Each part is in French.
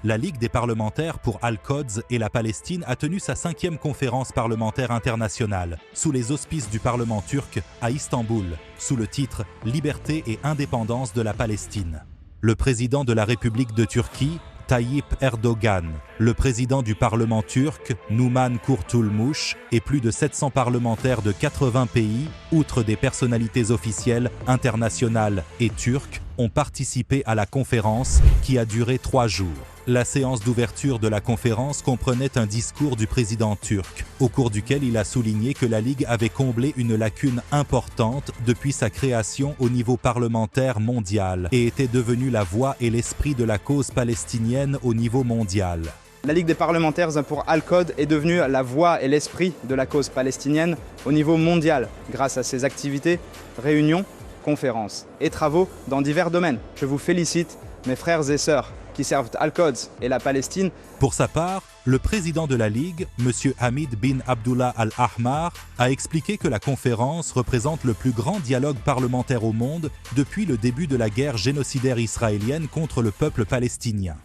la Ligue des parlementaires pour Al-Quds et la Palestine a tenu sa 5e conférence parlementaire internationale, sous les auspices du Parlement turc, à Istanbul, sous le titre « Liberté et indépendance de la Palestine ». Le président de la République de Turquie, Tayyip Erdogan, le président du Parlement turc, Numan Kurtulmuş, et plus de 700 parlementaires de 80 pays, outre des personnalités officielles, internationales et turques, ont participé à la conférence qui a duré 3 jours. La séance d'ouverture de la conférence comprenait un discours du président turc, au cours duquel il a souligné que la Ligue avait comblé une lacune importante depuis sa création au niveau parlementaire mondial et était devenue la voix et l'esprit de la cause palestinienne au niveau mondial. La Ligue des parlementaires pour Al-Quds est devenue la voix et l'esprit de la cause palestinienne au niveau mondial, grâce à ses activités, réunions, conférences et travaux dans divers domaines. Je vous félicite, mes frères et sœurs, qui servent Al-Quds et la Palestine. Pour sa part, le président de la Ligue, M. Hamid bin Abdullah Al-Ahmar, a expliqué que la conférence représente le plus grand dialogue parlementaire au monde depuis le début de la guerre génocidaire israélienne contre le peuple palestinien.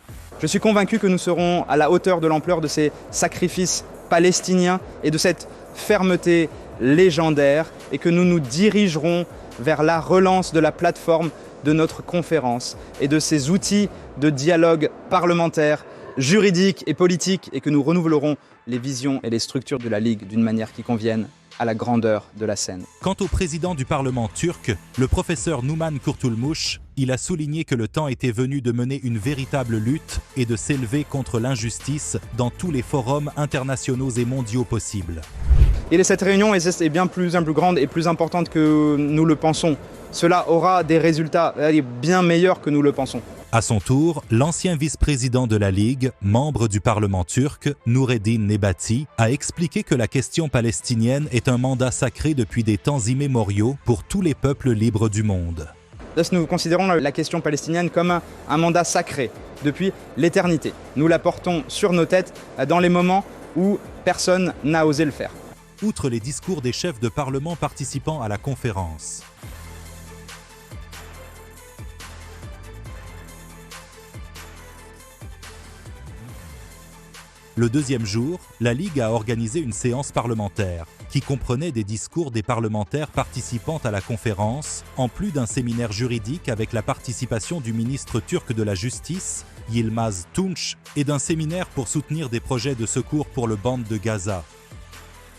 Je suis convaincu que nous serons à la hauteur de l'ampleur de ces sacrifices palestiniens et de cette fermeté légendaire et que nous nous dirigerons vers la relance de la plateforme de notre conférence et de ces outils de dialogue parlementaire, juridique et politique et que nous renouvelerons les visions et les structures de la Ligue d'une manière qui convienne à la grandeur de la scène. Quant au président du Parlement turc, le professeur Numan Kurtulmuş, il a souligné que le temps était venu de mener une véritable lutte et de s'élever contre l'injustice dans tous les forums internationaux et mondiaux possibles. Et cette réunion est bien plus grande et plus importante que nous le pensons. Cela aura des résultats bien meilleurs que nous le pensons. À son tour, l'ancien vice-président de la Ligue, membre du Parlement turc, Nureddin Nebati, a expliqué que la question palestinienne est un mandat sacré depuis des temps immémoriaux pour tous les peuples libres du monde. Nous considérons la question palestinienne comme un mandat sacré depuis l'éternité. Nous la portons sur nos têtes dans les moments où personne n'a osé le faire. Outre les discours des chefs de parlement participant à la conférence, le deuxième jour, la Ligue a organisé une séance parlementaire qui comprenait des discours des parlementaires participant à la conférence, en plus d'un séminaire juridique avec la participation du ministre turc de la Justice, Yilmaz Tunç, et d'un séminaire pour soutenir des projets de secours pour le bande de Gaza.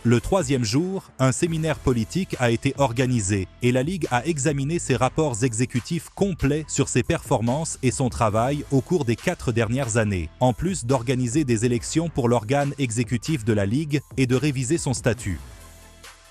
Le troisième jour, un séminaire politique a été organisé et la Ligue a examiné ses rapports exécutifs complets sur ses performances et son travail au cours des 4 dernières années, en plus d'organiser des élections pour l'organe exécutif de la Ligue et de réviser son statut.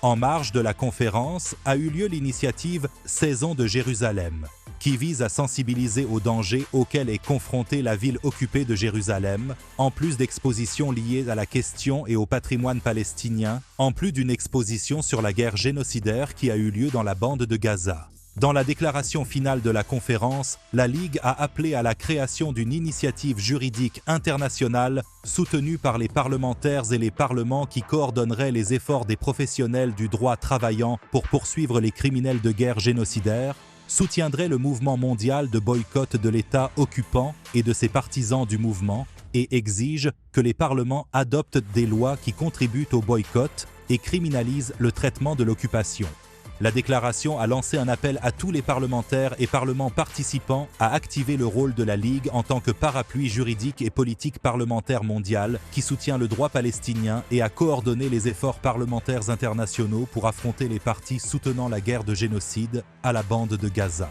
En marge de la conférence a eu lieu l'initiative « Saison de Jérusalem », qui vise à sensibiliser aux dangers auxquels est confrontée la ville occupée de Jérusalem, en plus d'expositions liées à la question et au patrimoine palestinien, en plus d'une exposition sur la guerre génocidaire qui a eu lieu dans la bande de Gaza. Dans la déclaration finale de la conférence, la Ligue a appelé à la création d'une initiative juridique internationale soutenue par les parlementaires et les parlements qui coordonneraient les efforts des professionnels du droit travaillant pour poursuivre les criminels de guerre génocidaires, soutiendrait le mouvement mondial de boycott de l'État occupant et de ses partisans du mouvement et exige que les parlements adoptent des lois qui contribuent au boycott et criminalisent le traitement de l'occupation. La déclaration a lancé un appel à tous les parlementaires et parlements participants à activer le rôle de la Ligue en tant que parapluie juridique et politique parlementaire mondial qui soutient le droit palestinien et à coordonner les efforts parlementaires internationaux pour affronter les partis soutenant la guerre de génocide à la bande de Gaza.